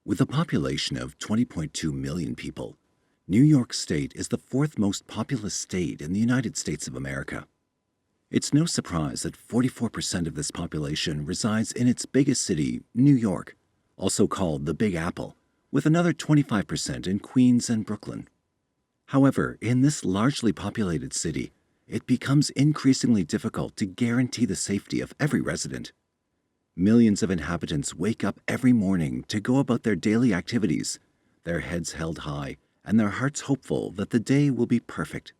With a population of 20.2 million people, New York State is the fourth most populous state in the United States of America. It's no surprise that 44% of this population resides in its biggest city, New York, also called the Big Apple, with another 25% in Queens and Brooklyn. However, in this largely populated city, it becomes increasingly difficult to guarantee the safety of every resident. Millions of inhabitants wake up every morning to go about their daily activities, their heads held high and their hearts hopeful that the day will be perfect.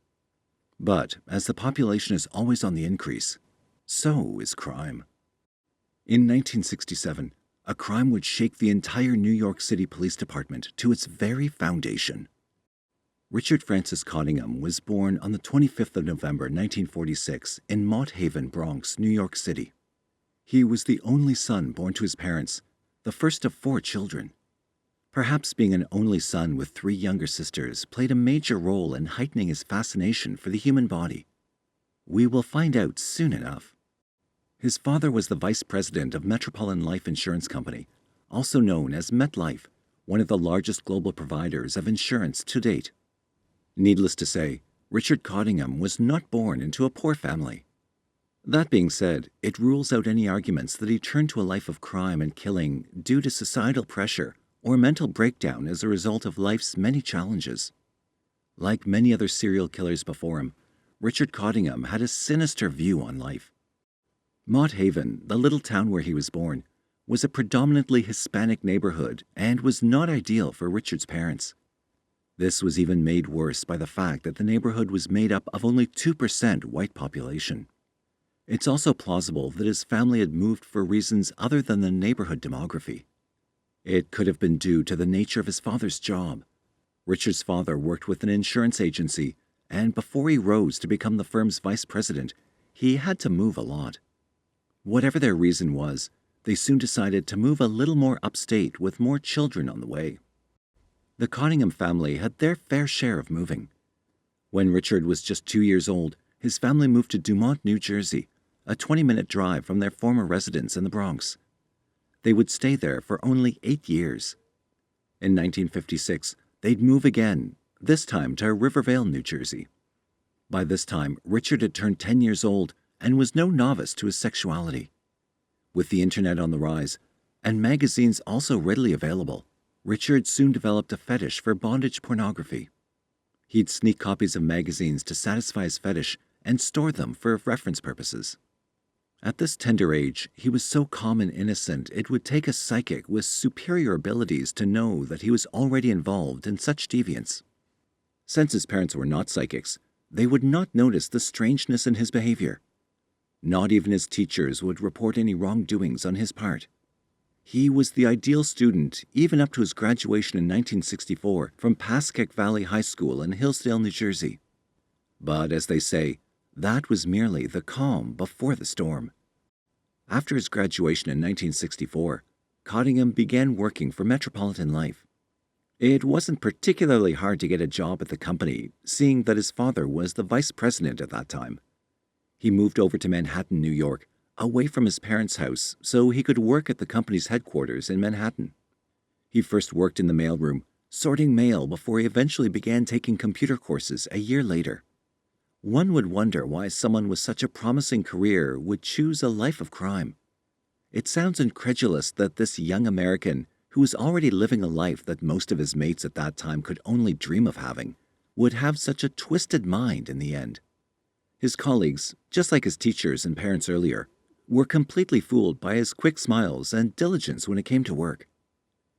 But as the population is always on the increase, so is crime. In 1967, a crime would shake the entire New York City Police Department to its very foundation. Richard Francis Cottingham was born on the 25th of November 1946 in Mott Haven, Bronx, New York City. He was the only son born to his parents, the first of 4 children. Perhaps being an only son with 3 younger sisters played a major role in heightening his fascination for the human body. We will find out soon enough. His father was the vice president of Metropolitan Life Insurance Company, also known as MetLife, one of the largest global providers of insurance to date. Needless to say, Richard Cottingham was not born into a poor family. That being said, it rules out any arguments that he turned to a life of crime and killing due to societal pressure or mental breakdown as a result of life's many challenges. Like many other serial killers before him, Richard Cottingham had a sinister view on life. Mott Haven, the little town where he was born, was a predominantly Hispanic neighborhood and was not ideal for Richard's parents. This was even made worse by the fact that the neighborhood was made up of only 2% white population. It's also plausible that his family had moved for reasons other than the neighborhood demography. It could have been due to the nature of his father's job. Richard's father worked with an insurance agency, and before he rose to become the firm's vice president, he had to move a lot. Whatever their reason was, they soon decided to move a little more upstate with more children on the way. The Cottingham family had their fair share of moving. When Richard was just 2 years old, his family moved to Dumont, New Jersey, a 20-minute drive from their former residence in the Bronx. They would stay there for only 8 years. In 1956, they'd move again, this time to Rivervale, New Jersey. By this time, Richard had turned 10 years old and was no novice to his sexuality. With the internet on the rise, and magazines also readily available, Richard soon developed a fetish for bondage pornography. He'd sneak copies of magazines to satisfy his fetish and store them for reference purposes. At this tender age, he was so calm and innocent it would take a psychic with superior abilities to know that he was already involved in such deviance. Since his parents were not psychics, they would not notice the strangeness in his behavior. Not even his teachers would report any wrongdoings on his part. He was the ideal student even up to his graduation in 1964 from Pascack Valley High School in Hillsdale, New Jersey. But as they say, that was merely the calm before the storm. After his graduation in 1964, Cottingham began working for Metropolitan Life. It wasn't particularly hard to get a job at the company, seeing that his father was the vice president at that time. He moved over to Manhattan, New York, away from his parents' house, so he could work at the company's headquarters in Manhattan. He first worked in the mailroom, sorting mail before he eventually began taking computer courses a year later. One would wonder why someone with such a promising career would choose a life of crime. It sounds incredulous that this young American, who was already living a life that most of his mates at that time could only dream of having, would have such a twisted mind in the end. His colleagues, just like his teachers and parents earlier, were completely fooled by his quick smiles and diligence when it came to work.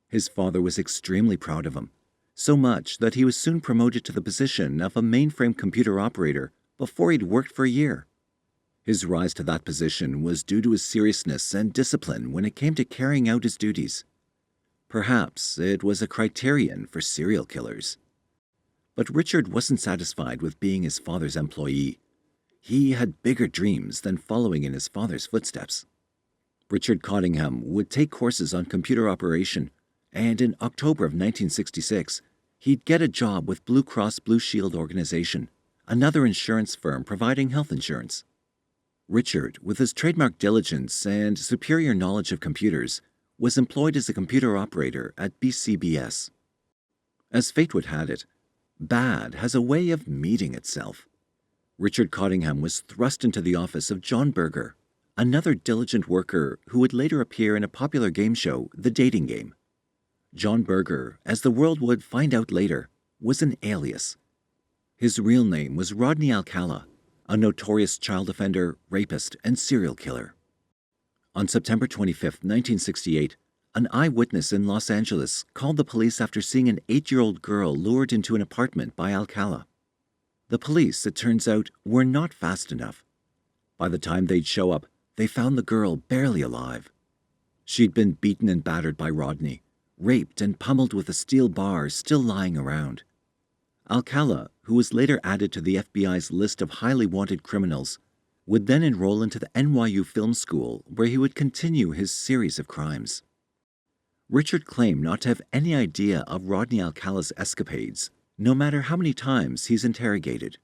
His father was extremely proud of him, so much that he was soon promoted to the position of a mainframe computer operator before he'd worked for a year. His rise to that position was due to his seriousness and discipline when it came to carrying out his duties. Perhaps it was a criterion for serial killers. But Richard wasn't satisfied with being his father's employee. He had bigger dreams than following in his father's footsteps. Richard Cottingham would take courses on computer operation, and in October of 1966, he'd get a job with Blue Cross Blue Shield organization, another insurance firm providing health insurance. Richard, with his trademark diligence and superior knowledge of computers, was employed as a computer operator at BCBS. As fate would have it, bad has a way of meeting itself. Richard Cottingham was thrust into the office of John Berger, another diligent worker who would later appear in a popular game show, The Dating Game. John Berger, as the world would find out later, was an alias. His real name was Rodney Alcala, a notorious child offender, rapist, and serial killer. On September 25, 1968, an eyewitness in Los Angeles called the police after seeing an 8-year-old girl lured into an apartment by Alcala. The police, it turns out, were not fast enough. By the time they'd show up, they found the girl barely alive. She'd been beaten and battered by Rodney, raped and pummeled with a steel bar still lying around. Alcala, who was later added to the FBI's list of highly wanted criminals, would then enroll into the NYU Film School, where he would continue his series of crimes. Richard claimed not to have any idea of Rodney Alcala's escapades, no matter how many times he's interrogated.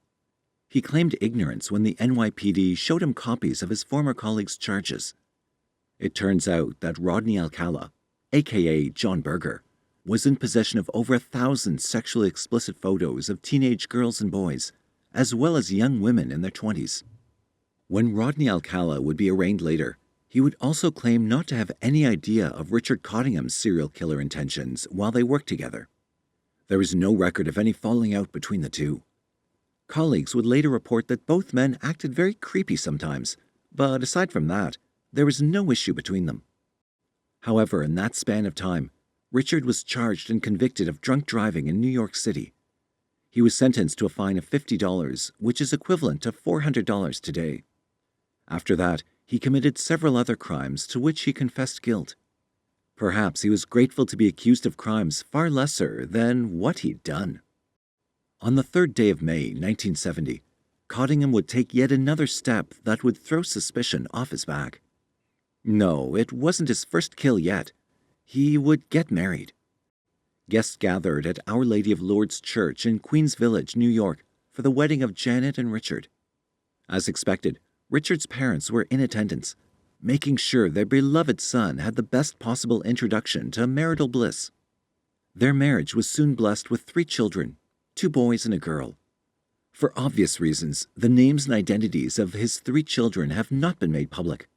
He claimed ignorance when the NYPD showed him copies of his former colleagues' charges. It turns out that Rodney Alcala, aka John Berger, was in possession of over 1,000 sexually explicit photos of teenage girls and boys, as well as young women in their 20s. When Rodney Alcala would be arraigned later, he would also claim not to have any idea of Richard Cottingham's serial killer intentions while they worked together. There is no record of any falling out between the two. Colleagues would later report that both men acted very creepy sometimes, but aside from that, there was no issue between them. However, in that span of time, Richard was charged and convicted of drunk driving in New York City. He was sentenced to a fine of $50, which is equivalent to $400 today. After that, he committed several other crimes to which he confessed guilt. Perhaps he was grateful to be accused of crimes far lesser than what he'd done. On the 3rd day of May, 1970, Cottingham would take yet another step that would throw suspicion off his back. No, it wasn't his first kill yet. He would get married. Guests gathered at Our Lady of Lourdes Church in Queens Village, New York, for the wedding of Janet and Richard. As expected, Richard's parents were in attendance, making sure their beloved son had the best possible introduction to marital bliss. Their marriage was soon blessed with 3 children, 2 boys and a girl. For obvious reasons, the names and identities of his 3 children have not been made public.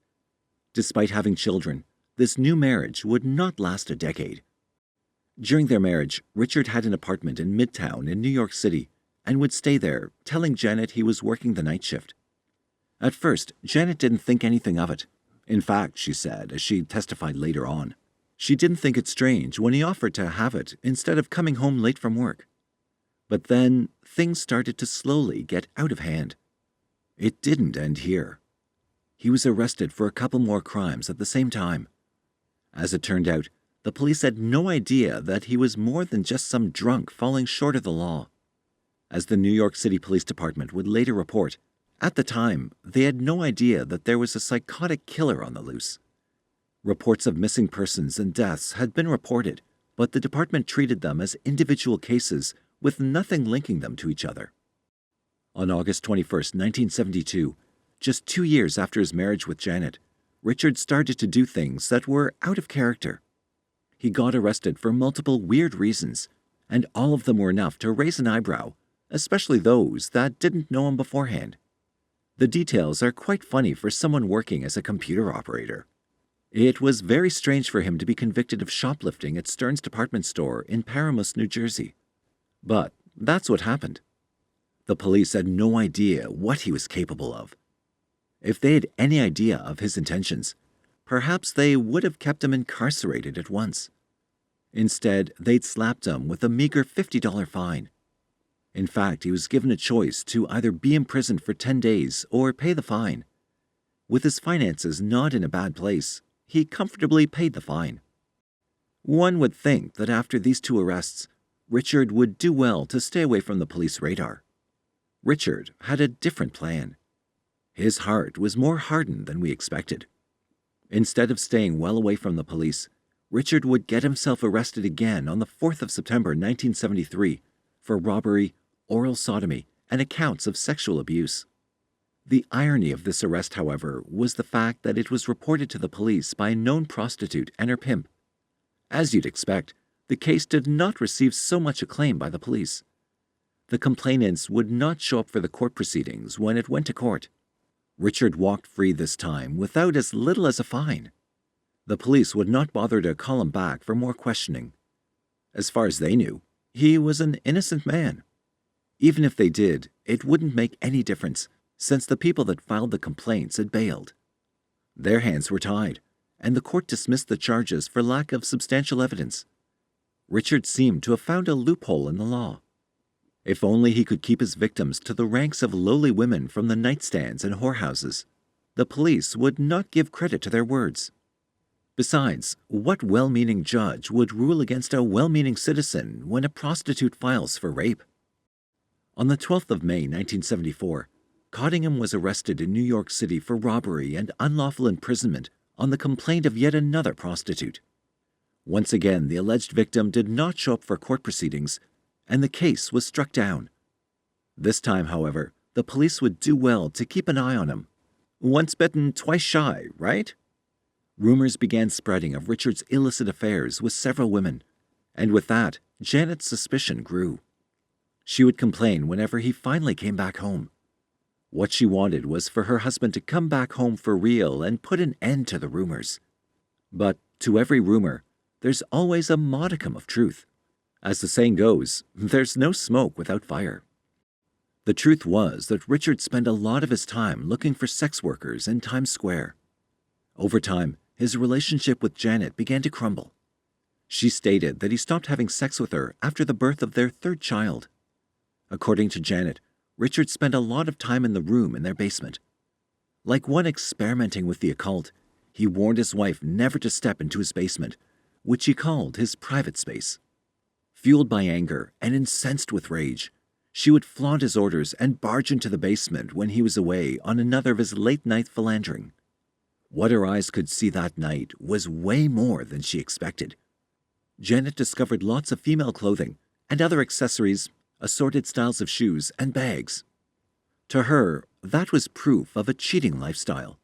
Despite having children, this new marriage would not last a decade. During their marriage, Richard had an apartment in Midtown in New York City and would stay there, telling Janet he was working the night shift. At first, Janet didn't think anything of it. In fact, she said, as she testified later on, she didn't think it strange when he offered to have it instead of coming home late from work. But then, things started to slowly get out of hand. It didn't end here. He was arrested for a couple more crimes at the same time. As it turned out, the police had no idea that he was more than just some drunk falling short of the law. As the New York City Police Department would later report, at the time, they had no idea that there was a psychotic killer on the loose. Reports of missing persons and deaths had been reported, but the department treated them as individual cases with nothing linking them to each other. On August 21, 1972, just 2 years after his marriage with Janet, Richard started to do things that were out of character. He got arrested for multiple weird reasons, and all of them were enough to raise an eyebrow, especially those that didn't know him beforehand. The details are quite funny for someone working as a computer operator. It was very strange for him to be convicted of shoplifting at Stern's department store in Paramus, New Jersey. But that's what happened. The police had no idea what he was capable of. If they had any idea of his intentions, perhaps they would have kept him incarcerated at once. Instead, they'd slapped him with a meager $50 fine. In fact, he was given a choice to either be imprisoned for 10 days or pay the fine. With his finances not in a bad place, he comfortably paid the fine. One would think that after these 2 arrests, Richard would do well to stay away from the police radar. Richard had a different plan. His heart was more hardened than we expected. Instead of staying well away from the police, Richard would get himself arrested again on the 4th of September 1973 for robbery, oral sodomy, and accounts of sexual abuse. The irony of this arrest, however, was the fact that it was reported to the police by a known prostitute and her pimp. As you'd expect, the case did not receive so much acclaim by the police. The complainants would not show up for the court proceedings when it went to court. Richard walked free this time without as little as a fine. The police would not bother to call him back for more questioning. As far as they knew, he was an innocent man. Even if they did, it wouldn't make any difference, since the people that filed the complaints had bailed. Their hands were tied, and the court dismissed the charges for lack of substantial evidence. Richard seemed to have found a loophole in the law. If only he could keep his victims to the ranks of lowly women from the nightstands and whorehouses, the police would not give credit to their words. Besides, what well-meaning judge would rule against a well-meaning citizen when a prostitute files for rape? On the 12th of May, 1974, Cottingham was arrested in New York City for robbery and unlawful imprisonment on the complaint of yet another prostitute. Once again, the alleged victim did not show up for court proceedings, and the case was struck down. This time, however, the police would do well to keep an eye on him. Once bitten, twice shy, right? Rumors began spreading of Richard's illicit affairs with several women, and with that, Janet's suspicion grew. She would complain whenever he finally came back home. What she wanted was for her husband to come back home for real and put an end to the rumors. But to every rumor, there's always a modicum of truth. As the saying goes, there's no smoke without fire. The truth was that Richard spent a lot of his time looking for sex workers in Times Square. Over time, his relationship with Janet began to crumble. She stated that he stopped having sex with her after the birth of their third child. According to Janet, Richard spent a lot of time in the room in their basement. Like one experimenting with the occult, he warned his wife never to step into his basement, which he called his private space. Fueled by anger and incensed with rage, she would flaunt his orders and barge into the basement when he was away on another of his late-night philandering. What her eyes could see that night was way more than she expected. Janet discovered lots of female clothing and other accessories, assorted styles of shoes and bags. To her, that was proof of a cheating lifestyle.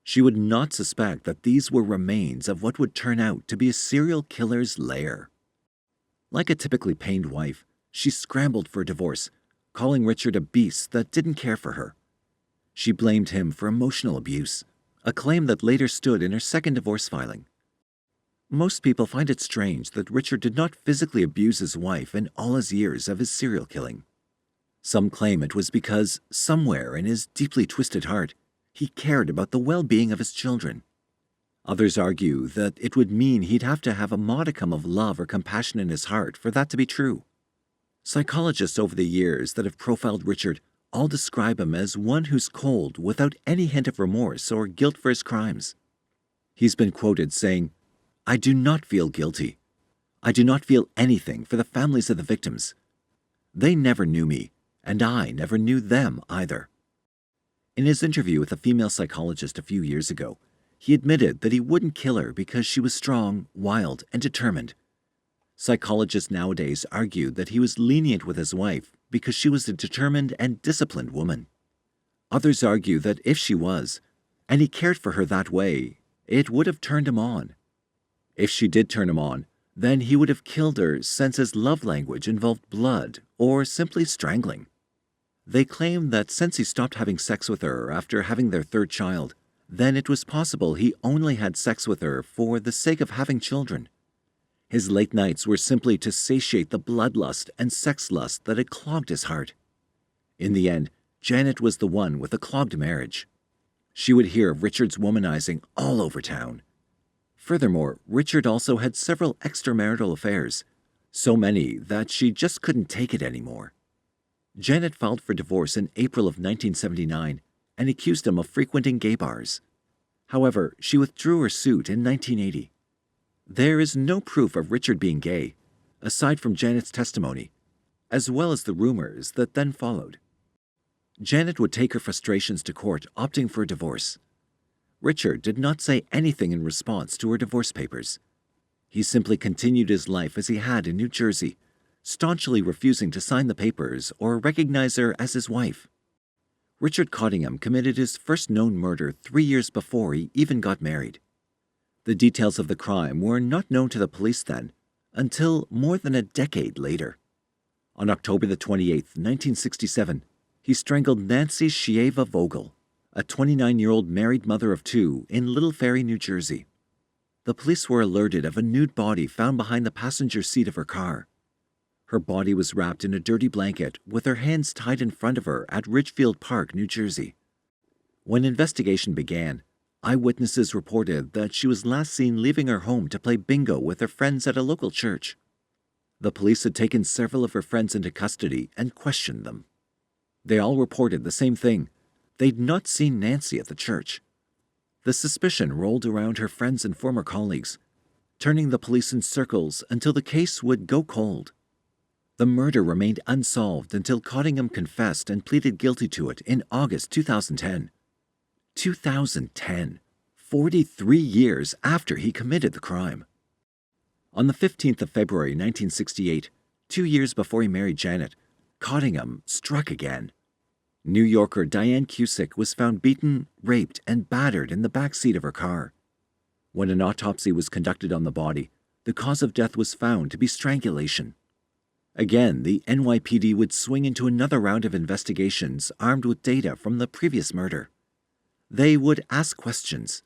She would not suspect that these were remains of what would turn out to be a serial killer's lair. Like a typically pained wife, she scrambled for a divorce, calling Richard a beast that didn't care for her. She blamed him for emotional abuse, a claim that later stood in her second divorce filing. Most people find it strange that Richard did not physically abuse his wife in all his years of his serial killing. Some claim it was because, somewhere in his deeply twisted heart, he cared about the well-being of his children. Others argue that it would mean he'd have to have a modicum of love or compassion in his heart for that to be true. Psychologists over the years that have profiled Richard all describe him as one who's cold without any hint of remorse or guilt for his crimes. He's been quoted saying, "I do not feel guilty. I do not feel anything for the families of the victims. They never knew me, and I never knew them either." In his interview with a female psychologist a few years ago, he admitted that he wouldn't kill her because she was strong, wild, and determined. Psychologists nowadays argued that he was lenient with his wife because she was a determined and disciplined woman. Others argue that if she was, and he cared for her that way, it would have turned him on. If she did turn him on, then he would have killed her since his love language involved blood or simply strangling. They claim that since he stopped having sex with her after having their third child, then it was possible he only had sex with her for the sake of having children. His late nights were simply to satiate the bloodlust and sex lust that had clogged his heart. In the end, Janet was the one with a clogged marriage. She would hear of Richard's womanizing all over town. Furthermore, Richard also had several extramarital affairs, so many that she just couldn't take it anymore. Janet filed for divorce in April of 1979 and accused him of frequenting gay bars. However, she withdrew her suit in 1980. There is no proof of Richard being gay, aside from Janet's testimony, as well as the rumors that then followed. Janet would take her frustrations to court, opting for a divorce. Richard did not say anything in response to her divorce papers. He simply continued his life as he had in New Jersey, staunchly refusing to sign the papers or recognize her as his wife. Richard Cottingham committed his first known murder 3 years before he even got married. The details of the crime were not known to the police then, until more than a decade later. On October the 28th, 1967, he strangled Nancy Shieva Vogel, a 29-year-old married mother of two in Little Ferry, New Jersey. The police were alerted of a nude body found behind the passenger seat of her car. Her body was wrapped in a dirty blanket with her hands tied in front of her at Ridgefield Park, New Jersey. When investigation began, eyewitnesses reported that she was last seen leaving her home to play bingo with her friends at a local church. The police had taken several of her friends into custody and questioned them. They all reported the same thing. They'd not seen Nancy at the church. The suspicion rolled around her friends and former colleagues, turning the police in circles until the case would go cold. The murder remained unsolved until Cottingham confessed and pleaded guilty to it in August 2010. 2010, 43 years after he committed the crime. On the 15th of February 1968, 2 years before he married Janet, Cottingham struck again. New Yorker Diane Cusick was found beaten, raped, and battered in the back seat of her car. When an autopsy was conducted on the body, the cause of death was found to be strangulation. Again, the NYPD would swing into another round of investigations armed with data from the previous murder. They would ask questions.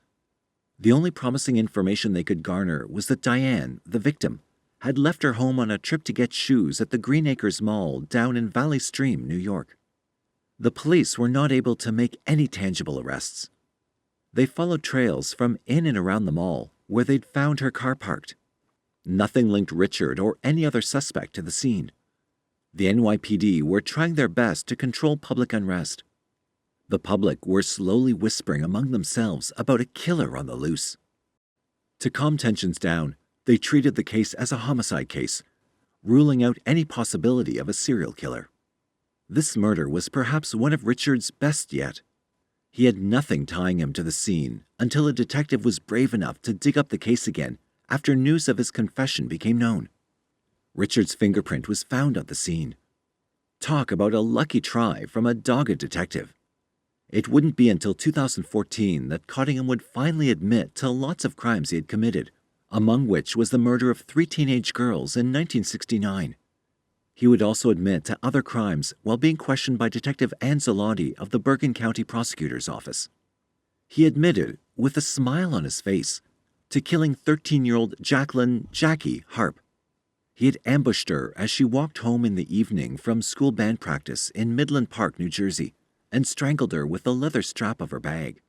The only promising information they could garner was that Diane, the victim, had left her home on a trip to get shoes at the Green Acres Mall down in Valley Stream, New York. The police were not able to make any tangible arrests. They followed trails from in and around the mall where they'd found her car parked. Nothing linked Richard or any other suspect to the scene. The NYPD were trying their best to control public unrest. The public were slowly whispering among themselves about a killer on the loose. To calm tensions down, they treated the case as a homicide case, ruling out any possibility of a serial killer. This murder was perhaps one of Richard's best yet. He had nothing tying him to the scene until a detective was brave enough to dig up the case again after news of his confession became known. Richard's fingerprint was found at the scene. Talk about a lucky try from a dogged detective. It wouldn't be until 2014 that Cottingham would finally admit to lots of crimes he had committed, among which was the murder of 3 teenage girls in 1969. He would also admit to other crimes while being questioned by Detective Ann Zalotti of the Bergen County Prosecutor's Office. He admitted, with a smile on his face, to killing 13-year-old Jackie Harp. He had ambushed her as she walked home in the evening from school band practice in Midland Park, New Jersey, and strangled her with the leather strap of her bag.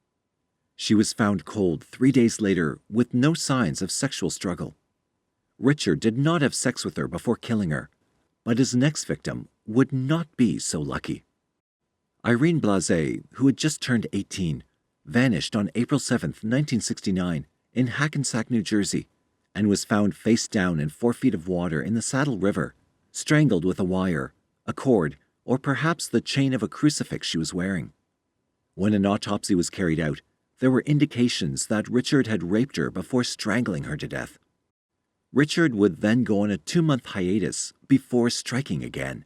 She was found cold 3 days later with no signs of sexual struggle. Richard did not have sex with her before killing her, but his next victim would not be so lucky. Irene Blasé, who had just turned 18, vanished on April 7, 1969, in Hackensack, New Jersey, and was found face down in 4 feet of water in the Saddle River, strangled with a wire, a cord, or perhaps the chain of a crucifix she was wearing. When an autopsy was carried out, there were indications that Richard had raped her before strangling her to death. Richard would then go on a 2-month hiatus before striking again.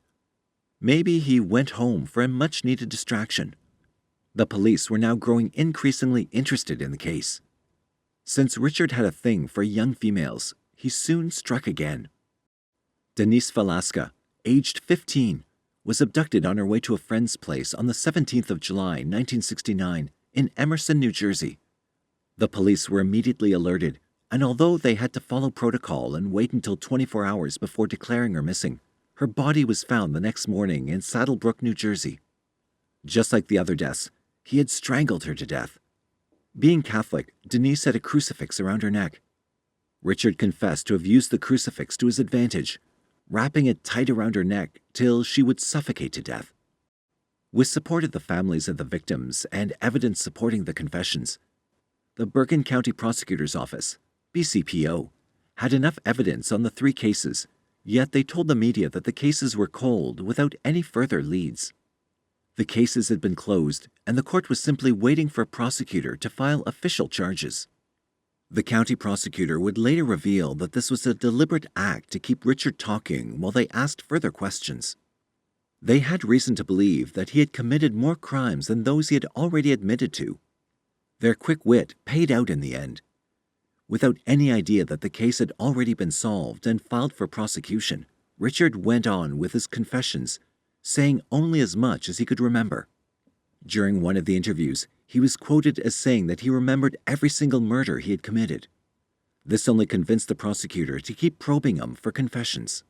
Maybe he went home for a much-needed distraction. The police were now growing increasingly interested in the case. Since Richard had a thing for young females, he soon struck again. Denise Velasca, aged 15, was abducted on her way to a friend's place on the 17th of July, 1969, in Emerson, New Jersey. The police were immediately alerted, and although they had to follow protocol and wait until 24 hours before declaring her missing, her body was found the next morning in Saddlebrook, New Jersey. Just like the other deaths, he had strangled her to death. Being Catholic, Denise had a crucifix around her neck. Richard confessed to have used the crucifix to his advantage, wrapping it tight around her neck till she would suffocate to death. With support of the families of the victims and evidence supporting the confessions, the Bergen County Prosecutor's Office, BCPO, had enough evidence on the 3 cases, yet they told the media that the cases were cold without any further leads. The cases had been closed, and the court was simply waiting for a prosecutor to file official charges. The county prosecutor would later reveal that this was a deliberate act to keep Richard talking while they asked further questions. They had reason to believe that he had committed more crimes than those he had already admitted to. Their quick wit paid out in the end. Without any idea that the case had already been solved and filed for prosecution, Richard went on with his confessions, saying only as much as he could remember. During one of the interviews, he was quoted as saying that he remembered every single murder he had committed. This only convinced the prosecutor to keep probing him for confessions.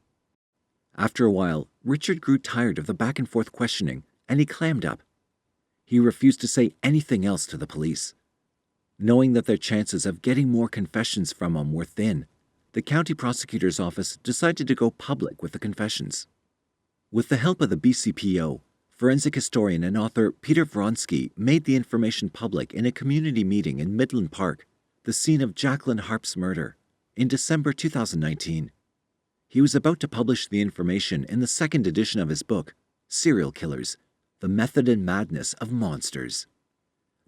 After a while, Richard grew tired of the back-and-forth questioning, and he clammed up. He refused to say anything else to the police. Knowing that their chances of getting more confessions from him were thin, the county prosecutor's office decided to go public with the confessions. With the help of the BCPO, forensic historian and author Peter Vronsky made the information public in a community meeting in Midland Park, the scene of Jacqueline Harp's murder, in December 2019. He was about to publish the information in the second edition of his book, Serial Killers: The Method and Madness of Monsters.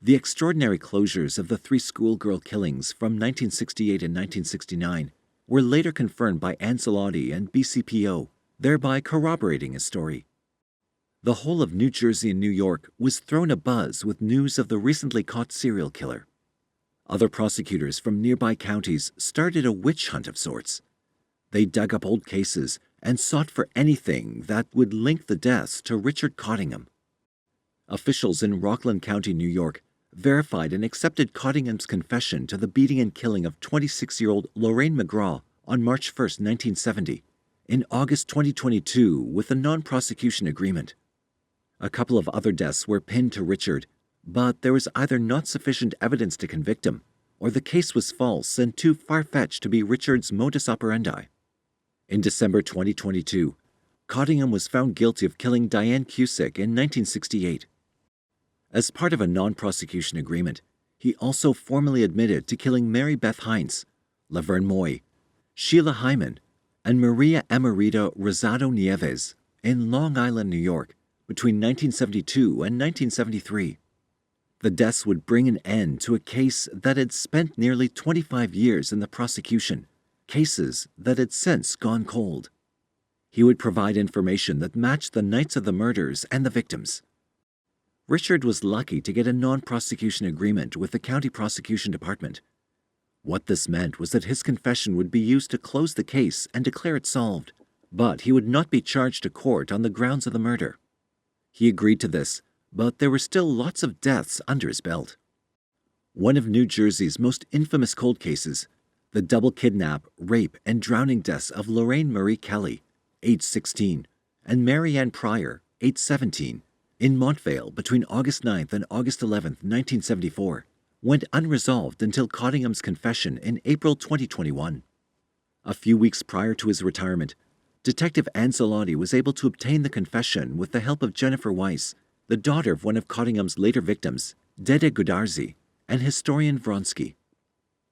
The extraordinary closures of the 3 schoolgirl killings from 1968 and 1969 were later confirmed by Ancelotti and BCPO, thereby corroborating his story. The whole of New Jersey and New York was thrown abuzz with news of the recently caught serial killer. Other prosecutors from nearby counties started a witch hunt of sorts. They dug up old cases and sought for anything that would link the deaths to Richard Cottingham. Officials in Rockland County, New York, verified and accepted Cottingham's confession to the beating and killing of 26-year-old Lorraine McGraw on March 1, 1970, in August 2022 with a non-prosecution agreement. A couple of other deaths were pinned to Richard, but there was either not sufficient evidence to convict him, or the case was false and too far-fetched to be Richard's modus operandi. In December 2022, Cottingham was found guilty of killing Diane Cusick in 1968. As part of a non-prosecution agreement, he also formally admitted to killing Mary Beth Heinz, Laverne Moy, Sheila Hyman, and Maria Emerita Rosado Nieves in Long Island, New York, between 1972 and 1973. The deaths would bring an end to a case that had spent nearly 25 years in the prosecution, cases that had since gone cold. He would provide information that matched the nights of the murders and the victims. Richard was lucky to get a non-prosecution agreement with the county prosecution department. What this meant was that his confession would be used to close the case and declare it solved, but he would not be charged to court on the grounds of the murder. He agreed to this, but there were still lots of deaths under his belt. One of New Jersey's most infamous cold cases, the double kidnap, rape, and drowning deaths of Lorraine Marie Kelly, age 16, and Mary Ann Pryor, age 17, in Montvale between August 9th and August 11th, 1974, went unresolved until Cottingham's confession in April 2021. A few weeks prior to his retirement, Detective Ancelotti was able to obtain the confession with the help of Jennifer Weiss, the daughter of one of Cottingham's later victims, Dede Godarzi, and historian Vronsky.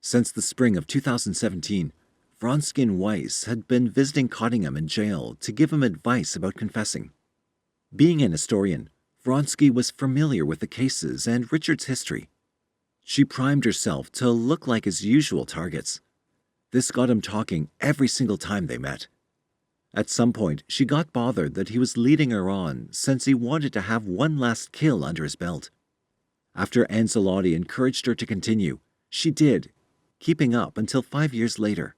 Since the spring of 2017, Vronsky and Weiss had been visiting Cottingham in jail to give him advice about confessing. Being an historian, Vronsky was familiar with the cases and Richard's history. She primed herself to look like his usual targets. This got him talking every single time they met. At some point, she got bothered that he was leading her on since he wanted to have one last kill under his belt. After Ancelotti encouraged her to continue, she did, keeping up until 5 years later.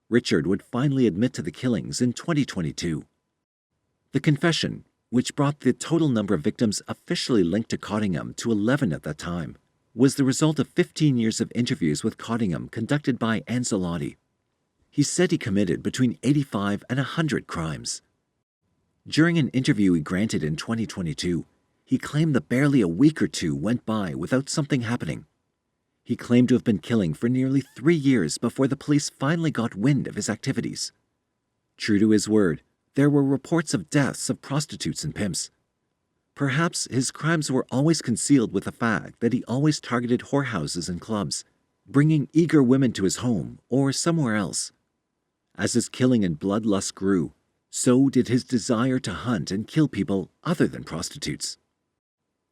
Richard would finally admit to the killings in 2022. The confession, which brought the total number of victims officially linked to Cottingham to 11 at that time, was the result of 15 years of interviews with Cottingham conducted by Ancelotti. He said he committed between 85 and 100 crimes. During an interview he granted in 2022, he claimed that barely a week or two went by without something happening. He claimed to have been killing for nearly 3 years before the police finally got wind of his activities. True to his word, there were reports of deaths of prostitutes and pimps. Perhaps his crimes were always concealed with the fact that he always targeted whorehouses and clubs, bringing eager women to his home or somewhere else. As his killing and bloodlust grew, so did his desire to hunt and kill people other than prostitutes.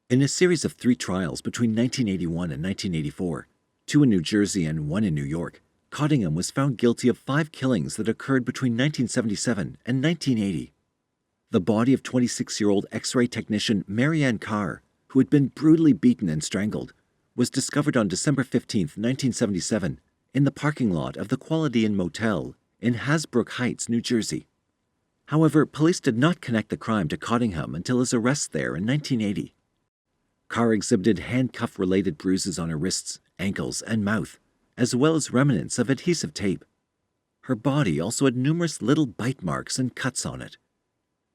In a series of 3 trials between 1981 and 1984, 2 in New Jersey and 1 in New York, Cottingham was found guilty of 5 killings that occurred between 1977 and 1980. The body of 26-year-old X-ray technician Marianne Carr, who had been brutally beaten and strangled, was discovered on December 15, 1977, in the parking lot of the Quality Inn Motel in Hasbrook Heights, New Jersey. However, police did not connect the crime to Cottingham until his arrest there in 1980. Carr exhibited handcuff-related bruises on her wrists, ankles, and mouth, as well as remnants of adhesive tape. Her body also had numerous little bite marks and cuts on it.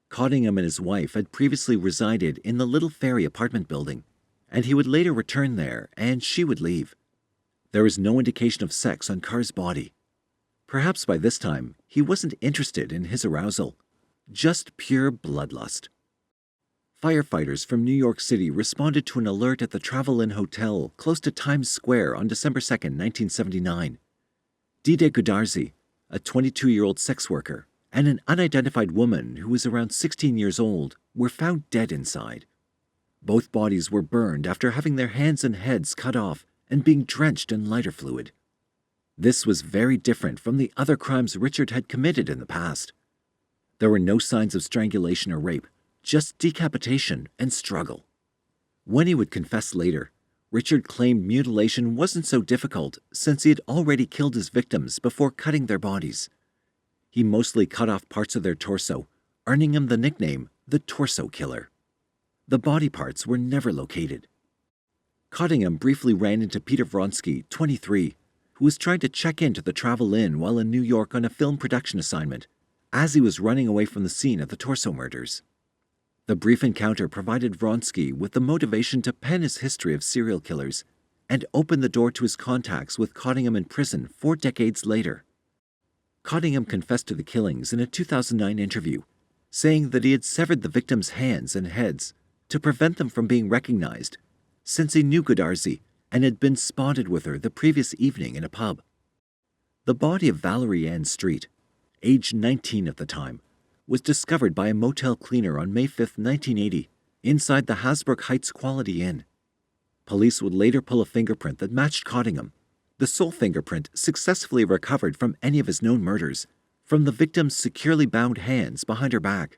Cottingham and his wife had previously resided in the Little Ferry apartment building, and he would later return there and she would leave. There was no indication of sex on Carr's body. Perhaps by this time, he wasn't interested in his arousal, just pure bloodlust. Firefighters from New York City responded to an alert at the Travel Inn Hotel close to Times Square on December 2, 1979. Dide Gudarzi, a 22-year-old sex worker, and an unidentified woman who was around 16 years old were found dead inside. Both bodies were burned after having their hands and heads cut off and being drenched in lighter fluid. This was very different from the other crimes Richard had committed in the past. There were no signs of strangulation or rape, just decapitation and struggle. When he would confess later, Richard claimed mutilation wasn't so difficult since he had already killed his victims before cutting their bodies. He mostly cut off parts of their torso, earning him the nickname the Torso Killer. The body parts were never located. Cottingham briefly ran into Peter Vronsky, 23, who was trying to check into the Travel Inn while in New York on a film production assignment, as he was running away from the scene of the torso murders. The brief encounter provided Vronsky with the motivation to pen his history of serial killers and open the door to his contacts with Cottingham in prison 4 decades later. Cottingham confessed to the killings in a 2009 interview, saying that he had severed the victims' hands and heads to prevent them from being recognized, since he knew Gudarzi and had been spotted with her the previous evening in a pub. The body of Valerie Ann Street, aged 19 at the time, was discovered by a motel cleaner on May 5, 1980, inside the Hasbrook Heights Quality Inn. Police would later pull a fingerprint that matched Cottingham, the sole fingerprint successfully recovered from any of his known murders, from the victim's securely bound hands behind her back.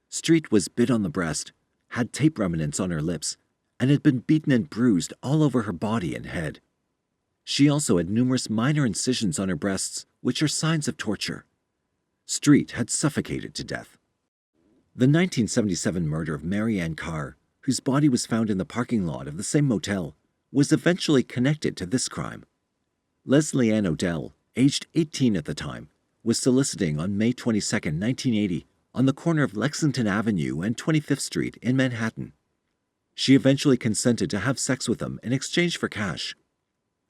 Street was bit on the breast, had tape remnants on her lips, and had been beaten and bruised all over her body and head. She also had numerous minor incisions on her breasts, which are signs of torture. Street had suffocated to death. The 1977 murder of Marianne Carr, whose body was found in the parking lot of the same motel, was eventually connected to this crime. Leslie Ann Odell, aged 18 at the time, was soliciting on May 22, 1980, on the corner of Lexington Avenue and 25th Street in Manhattan. She eventually consented to have sex with him in exchange for cash.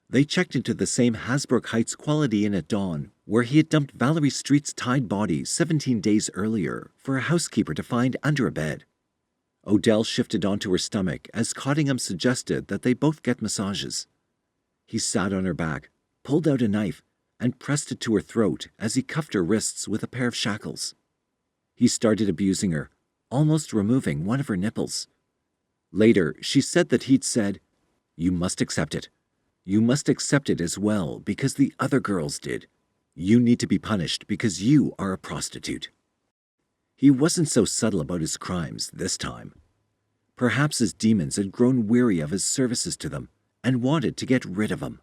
They checked into the same Hasbrook Heights Quality Inn at dawn, where he had dumped Valerie Street's tied body 17 days earlier for a housekeeper to find under a bed. Odell shifted onto her stomach as Cottingham suggested that they both get massages. He sat on her back, pulled out a knife, and pressed it to her throat as he cuffed her wrists with a pair of shackles. He started abusing her, almost removing one of her nipples. Later, she said that he'd said, "You must accept it. You must accept it as well because the other girls did. You need to be punished because you are a prostitute." He wasn't so subtle about his crimes this time. Perhaps his demons had grown weary of his services to them and wanted to get rid of him.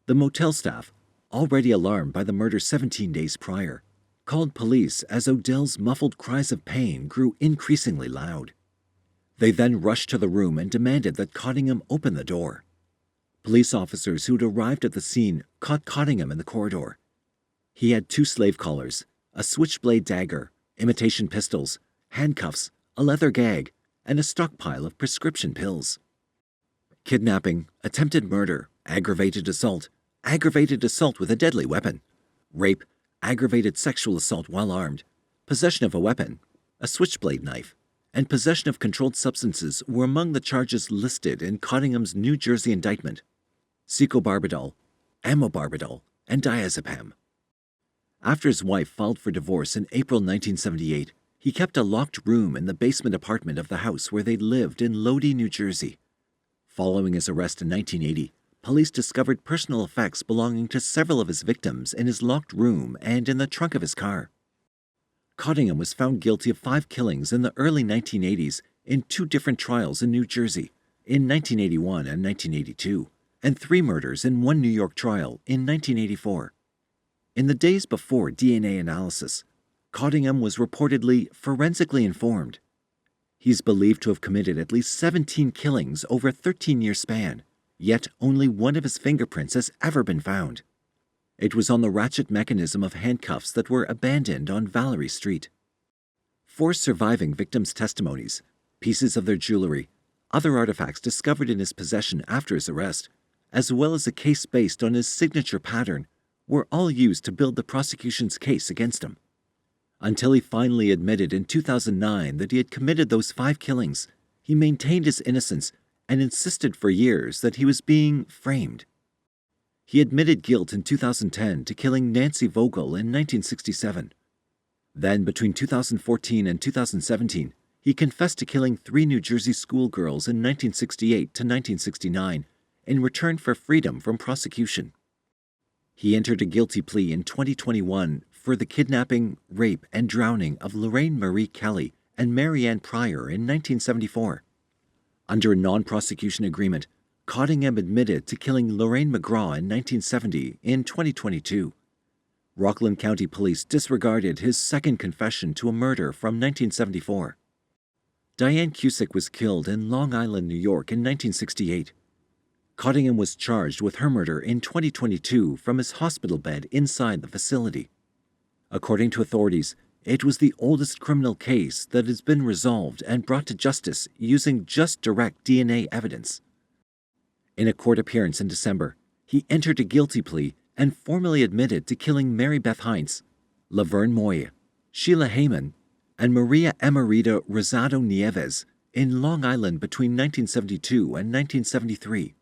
The motel staff, already alarmed by the murder 17 days prior, called police as Odell's muffled cries of pain grew increasingly loud. They then rushed to the room and demanded that Cottingham open the door. Police officers who'd arrived at the scene caught Cottingham in the corridor. He had 2 slave collars, a switchblade dagger, imitation pistols, handcuffs, a leather gag, and a stockpile of prescription pills. Kidnapping, attempted murder, aggravated assault with a deadly weapon, rape, aggravated sexual assault while armed, possession of a weapon, a switchblade knife, and possession of controlled substances were among the charges listed in Cottingham's New Jersey indictment: Secombarbitol, Amobarbitol, and diazepam. After his wife filed for divorce in April 1978, he kept a locked room in the basement apartment of the house where they lived in Lodi, New Jersey. Following his arrest in 1980, police discovered personal effects belonging to several of his victims in his locked room and in the trunk of his car. Cottingham was found guilty of 5 killings in the early 1980s in 2 different trials in New Jersey, in 1981 and 1982, and 3 murders in 1 New York trial in 1984. In the days before DNA analysis, Cottingham was reportedly forensically informed. He's believed to have committed at least 17 killings over a 13-year span, yet only one of his fingerprints has ever been found. It was on the ratchet mechanism of handcuffs that were abandoned on Valerie Street. 4 surviving victims' testimonies, pieces of their jewelry, other artifacts discovered in his possession after his arrest, as well as a case based on his signature pattern, were all used to build the prosecution's case against him. Until he finally admitted in 2009 that he had committed those 5 killings, he maintained his innocence and insisted for years that he was being framed. He admitted guilt in 2010 to killing Nancy Vogel in 1967. Then, between 2014 and 2017, he confessed to killing 3 New Jersey schoolgirls in 1968 to 1969 in return for freedom from prosecution. He entered a guilty plea in 2021 for the kidnapping, rape, and drowning of Lorraine Marie Kelly and Marianne Pryor in 1974. Under a non-prosecution agreement, Cottingham admitted to killing Lorraine McGraw in 1970 in 2022. Rockland County Police disregarded his second confession to a murder from 1974. Diane Cusick was killed in Long Island, New York in 1968. Cottingham was charged with her murder in 2022 from his hospital bed inside the facility. According to authorities, it was the oldest criminal case that has been resolved and brought to justice using just direct DNA evidence. In a court appearance in December, he entered a guilty plea and formally admitted to killing Mary Beth Heinz, Laverne Moy, Sheila Heyman, and Maria Emerita Rosado Nieves in Long Island between 1972 and 1973.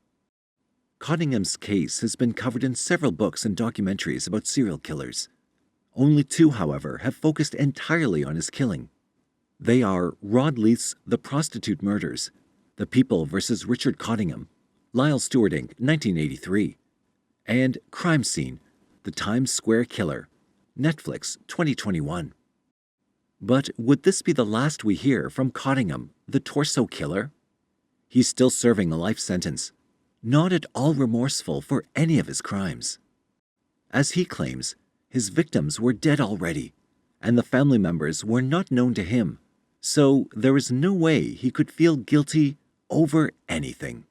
Cottingham's case has been covered in several books and documentaries about serial killers. Only 2, however, have focused entirely on his killing. They are Rod Leith's The Prostitute Murders, The People vs. Richard Cottingham, Lyle Stewart, Inc., 1983, and Crime Scene, The Times Square Killer, Netflix, 2021. But would this be the last we hear from Cottingham, the torso killer? He's still serving a life sentence, not at all remorseful for any of his crimes. As he claims, his victims were dead already, and the family members were not known to him, so there is no way he could feel guilty over anything.